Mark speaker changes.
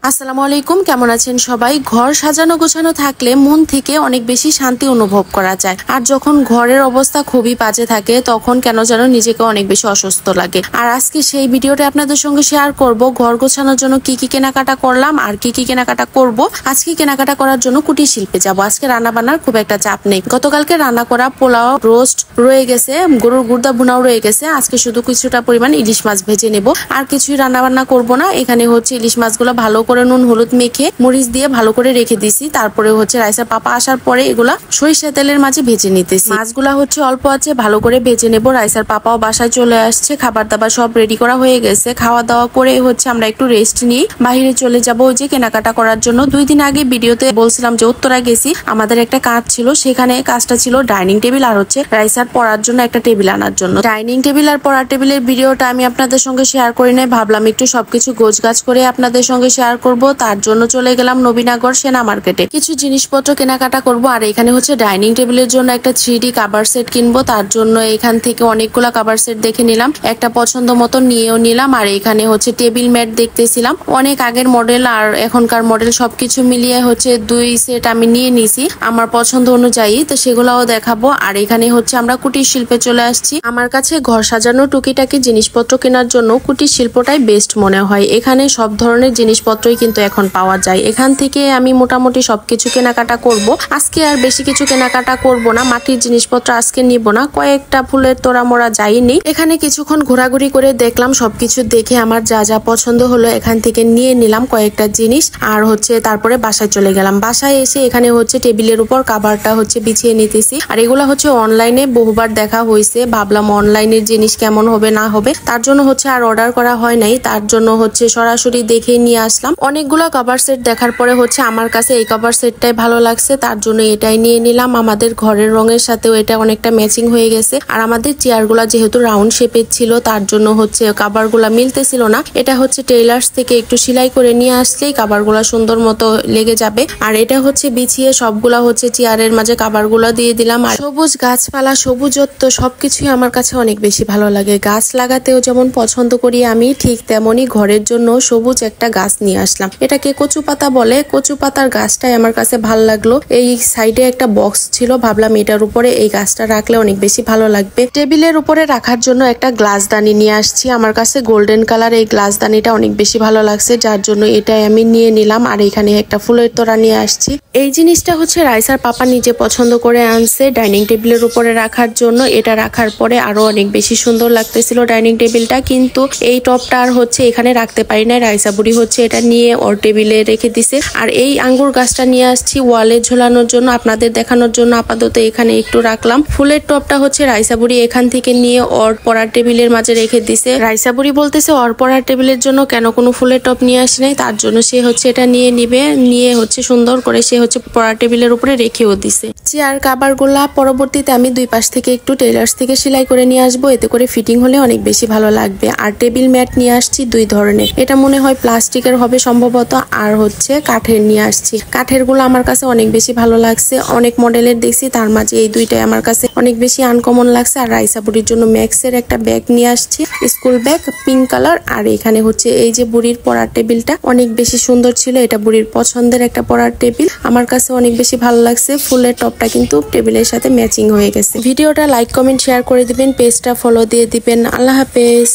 Speaker 1: আসসালামু আলাইকুম, কেমন আছেন সবাই? ঘর সাজানো গোছানো থাকলে মন থেকে অনেক বেশি শান্তি অনুভব করা যায়। আর যখন ঘরের অবস্থা খুবই বাজে থাকে তখন কেন যেন নিজেকে অনেক বেশি অসুস্থ লাগে। আর আজকে সেই ভিডিওটা আপনাদের সঙ্গে শেয়ার করব, ঘর গোছানোর জন্য কি কি কেনাকাটা করলাম আর কি কি কেনাকাটা করব। আজকে কেনাকাটা করার জন্য কুটির শিল্পে যাব। আজকে রান্না বান্নার খুব একটা চাপ নেই। গতকালকে রান্না করা পোলাও, রোস্ট রয়ে গেছে, গরুর গুর্দা ভুনাও রয়ে গেছে। আজকে শুধু কিছুটা পরিমাণ ইলিশ মাছ ভেজে নেব, আর কিছুই রান্না বান্না করব না। এখানে হচ্ছে ইলিশ মাছগুলো ভালো করে নুন হলুদ মেখে মরিচ দিয়ে ভালো করে রেখে দিছি। তারপরে হচ্ছে রাইসার পাপা আসার পরে এগুলা সরিষা তেলের মাঝে ভেজে নিতেছি। মাছগুলা হচ্ছে অল্প আছে, ভালো করে ভেজে নেব। রাইসার পাপাও বাসায় চলে আসছে, খাবার দাবার সব রেডি করা হয়ে গেছে। খাওয়া দাওয়া করে হচ্ছে আমরা একটু রেস্ট নিয়ে বাহিরে চলে যাব ওই যে কেনাকাটা করার জন্য। 2 দিন আগে ভিডিওতে বলছিলাম যে উত্তরা গেছি, আমাদের একটা কাজ ছিল, সেখানে কাজটা ছিল ডাইনিং টেবিল আর হচ্ছে রাইসার পড়ার জন্য একটা টেবিল আনার জন্য। ডাইনিং টেবিল আর পড়ার টেবিলের ভিডিওটা আমি আপনাদের সঙ্গে শেয়ার করি নাই, ভাবলাম একটু সবকিছু গোছগাছ করে আপনাদের সঙ্গে শেয়ার করব। তার জন্য চলে গেলাম নবীনগর সেনা মার্কেটে, কিছু জিনিসপত্র কেনাকাটা করব। আর এখানে হচ্ছে ডাইনিং টেবিলের জন্য একটা 3D কাভার সেট কিনবো। তার জন্য এখান থেকে অনেকগুলা কাভার সেট দেখে নিলাম, একটা পছন্দ মতো নিয়েও নিলাম। আর এখানে হচ্ছে টেবিল ম্যাট দেখতেছিলাম, অনেক আগের মডেল আর এখনকার মডেল সবকিছু মিলিয়ে হচ্ছে 2 সেট আমি নিয়ে নিছি আমার পছন্দ অনুযায়ী, তো সেগুলাও দেখাবো। আর এখানে হচ্ছে আমরা কুটির শিল্পে চলে আসছি। আমার কাছে ঘর সাজানো টুকিটাকি জিনিসপত্র কেনার জন্য কুটির শিল্পটাই বেস্ট মনে হয়। এখানে সব ধরনের জিনিসপত্রই কিন্তু এখন পাওয়া যায়। এখান থেকে আমি মোটামুটি সবকিছু কেনাকাটা করব। আজকে আর বেশি কিছু কেনাকাটা করব না, মাটির জিনিসপত্র আজকে নিব না। কয়েকটা ফুলের তোড়া মোড়া যাইনি। এখানে কিছুক্ষণ ঘোরাঘুরি করে দেখলাম, সবকিছু দেখে আমার যা যা পছন্দ হলো এখান থেকে নিয়ে নিলাম কয়েকটা জিনিস। আর হচ্ছে তারপরে বাসায় চলে গেলাম। বাসায় এসে এখানে হচ্ছে টেবিলের উপর কাভারটা হচ্ছে বিছিয়ে নিতেছি। আর এগুলা হচ্ছে অনলাইনে বহুবার দেখা হয়েছে, ভাবলাম অনলাইনের জিনিস কেমন হবে না হবে, তার জন্য হচ্ছে আর অর্ডার করা হয় নাই। তার জন্য হচ্ছে সরাসরি দেখে নিয়ে আসলাম। অনেকগুলো কভার সেট দেখার পরে হচ্ছে আমার কাছে এই কভার সেটটাই ভালো লাগছে, তার জন্য এটাই নিয়ে নিলাম। আমাদের ঘরের রঙের সাথেও এটা অনেকটা ম্যাচিং হয়ে গেছে। আর আমাদের চেয়ারগুলা যেহেতু রাউন্ড শেপের ছিল তার জন্য হচ্ছে কাভারগুলা মিলতেছিল না। এটা হচ্ছে টেইলার্স থেকে একটু সেলাই করে নিয়ে আসলেই কাভারগুলা সুন্দর মতো লেগে যাবে। আর এটা হচ্ছে বিছিয়ে সবগুলা হচ্ছে চেয়ারের মাঝে কাভারগুলা দিয়ে দিলাম। আর সবুজ গাছপালা, সবুজত্ব সবকিছুই আমার কাছে অনেক বেশি ভালো লাগে। গাছ লাগাতেও যেমন পছন্দ করি আমি, ঠিক তেমনই ঘরের জন্য সবুজ একটা গাছ নিয়ে আসলাম। এটাকে কচু পাতা বলে, কচু পাতার গাছটাই আমার কাছে ভালো লাগলো। এই সাইডে একটা বক্স ছিল, ভাবলাম এটার উপরে এই গাছটা রাখলে অনেক বেশি ভালো লাগবে। টেবিলের উপরে রাখার জন্য একটা গ্লাসদানি নিয়ে আসছি। আমার কাছে গোল্ডেন কালার এই গ্লাসদানিটা অনেক বেশি ভালো লাগছে, যার জন্য এটাই আমি নিয়ে নিলাম। আর এখানে একটা ফুলের তোড়া নিয়ে আসছি। এই জিনিসটা হচ্ছে রাইসার পাপা নিজে পছন্দ করে আনছে ডাইনিং টেবিলের উপরে রাখার জন্য। এটা রাখার পরে আরো অনেক বেশি সুন্দর লাগতেছিল ডাইনিং টেবিলটা, কিন্তু এই টপটা আর হচ্ছে এখানে রাখতে পারি না। রাইসা বুড়ি হচ্ছে এটা নিয়ে ওর টেবিলে রেখে দিছে। আর এই আঙ্গুর গাছটা নিয়ে আসছি ওয়ালে ঝোলানোর জন্য, আপনাদের দেখানোর জন্য আপাতত এখানে একটু রাখলাম। ফুলের টপটা হচ্ছে রাইসা বুড়ি এখান থেকে নিয়ে ওর পড়ার টেবিলের মাঝে রেখে দিছে। রাইসা বুড়ি বলতেছে ওর পড়ার টেবিলের জন্য কেন কোনো ফুলের টপ নিয়ে আসে নাই, তার জন্য সে হচ্ছে এটা নিয়ে নিবে, নিয়ে হচ্ছে সুন্দর করে সে হচ্ছে পড়ার টেবিলের উপরে রেখেও দিছে। চেয়ার কাভার গুলা পরবর্তীতে আমি 2 পাশ থেকে একটু টেইলার্স থেকে সেলাই করে নিয়ে আসবো, এতে করে ফিটিং হলে অনেক বেশি ভালো লাগবে। আর টেবিল ম্যাট নিয়ে আসছি 2 ধরনের, এটা মনে হয় প্লাস্টিকের হবে সম্ভবত, আর হচ্ছে কাঠের নিয়ে আসছি। কাঠের গুলো আমার কাছে অনেক বেশি ভালো লাগছে, অনেক মডেলের দেখছি, তার মাঝে এই 2টাই আমার কাছে অনেক বেশি আনকমন লাগছে। আর রাইসা বুড়ির জন্য ম্যাক্সের একটা ব্যাগ নিয়ে আসছি, স্কুল ব্যাগ, পিঙ্ক কালার। আর এখানে হচ্ছে এই যে বুড়ির পড়ার টেবিলটা অনেক বেশি সুন্দর ছিল, এটা বুড়ির পছন্দের একটা পড়ার টেবিল, আমার কাছে অনেক বেশি ভালো লাগছে। ফুলের টপটা কিন্তু টেবিলের সাথে ম্যাচিং হয়ে গেছে। ভিডিওটা লাইক কমেন্ট শেয়ার করে দিবেন, পেজটা ফলো দিয়ে দিবেন। আল্লাহ হাফেজ।